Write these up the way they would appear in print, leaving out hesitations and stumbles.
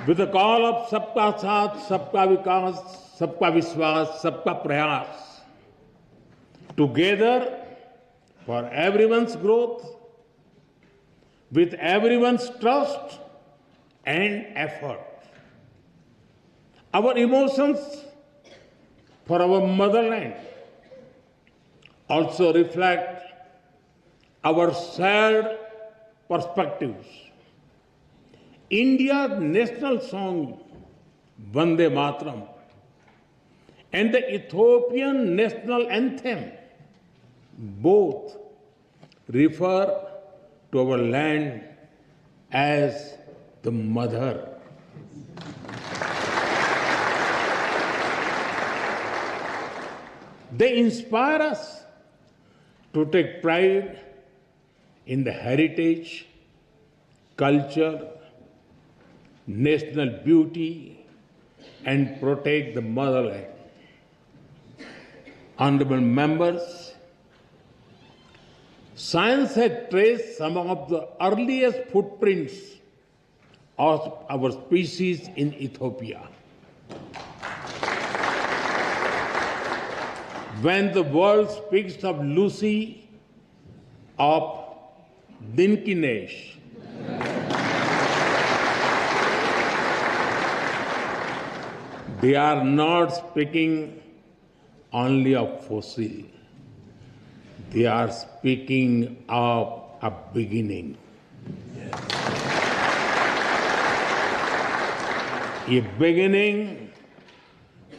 with the call of Sabka Saath, Sabka Vikas, Sabka Vishwas, Sabka Prayas, together for everyone's growth, with everyone's trust and effort. Our emotions for our motherland also reflect our shared perspectives. India's national song, Vande Mataram, and the Ethiopian national anthem, both refer to our land as the mother. They inspire us to take pride in the heritage, culture, national beauty, and protect the motherland. Honorable members, science has traced some of the earliest footprints of our species in Ethiopia. When the world speaks of Lucy, of Dinkinesh, they are not speaking only of fossil. They are speaking of a beginning. A beginning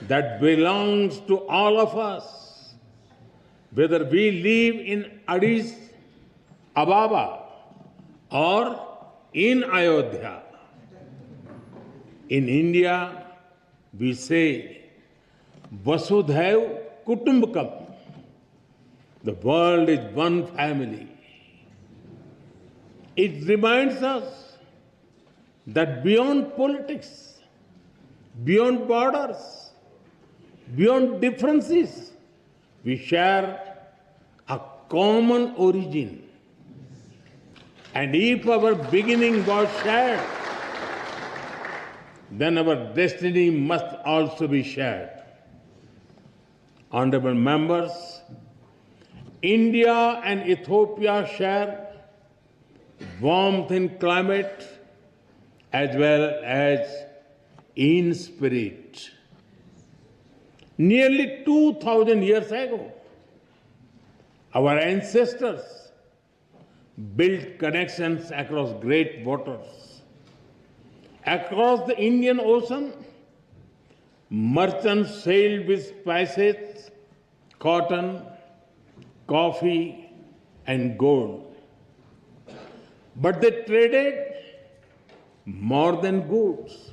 that belongs to all of us, whether we live in Addis Ababa or in Ayodhya. In India, we say, Vasudhaiv Kutumbakam. The world is one family. It reminds us that beyond politics, beyond borders, beyond differences, we share a common origin. And if our beginning was shared, then our destiny must also be shared. Honorable members, India and Ethiopia share warmth in climate as well as in spirit. Nearly 2,000 years ago, our ancestors built connections across great waters. Across the Indian Ocean, merchants sailed with spices, cotton, coffee, and gold. But they traded more than goods.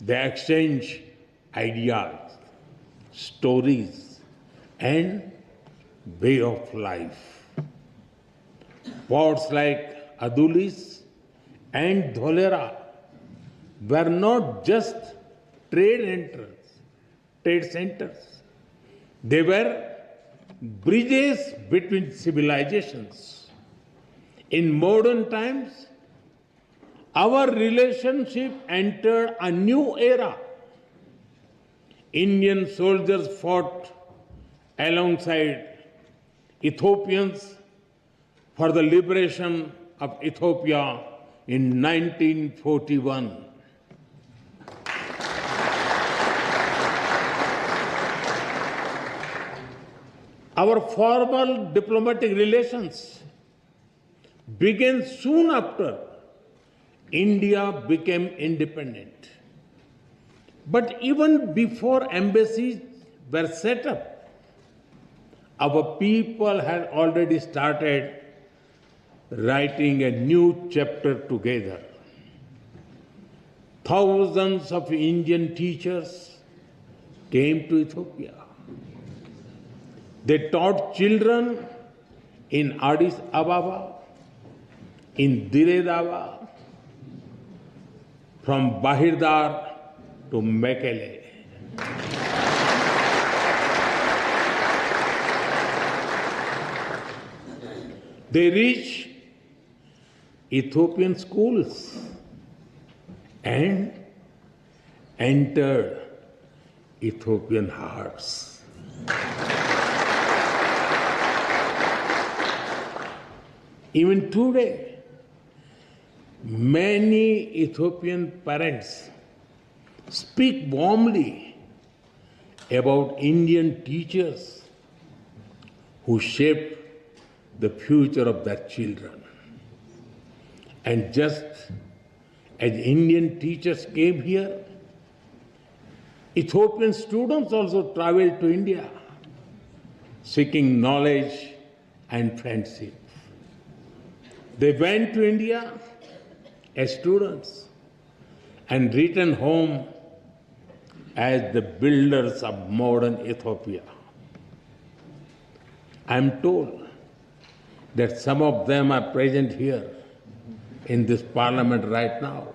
They exchanged ideas, stories, and way of life. Ports like Adulis and Dholera were not just trade centers. They were bridges between civilizations. In modern times, our relationship entered a new era. Indian soldiers fought alongside Ethiopians for the liberation of Ethiopia in 1941. Our formal diplomatic relations began soon after India became independent. But even before embassies were set up, our people had already started writing a new chapter together. Thousands of Indian teachers came to Ethiopia. They taught children in Addis Ababa, in Dire Dawa, from Bahirdar to Mekele. They reach Ethiopian schools and entered Ethiopian hearts. Even today, many Ethiopian parents speak warmly about Indian teachers who shaped the future of their children. And just as Indian teachers came here, Ethiopian students also traveled to India, seeking knowledge and friendship. They went to India as students and returned home as the builders of modern Ethiopia. I am told that some of them are present here in this parliament right now.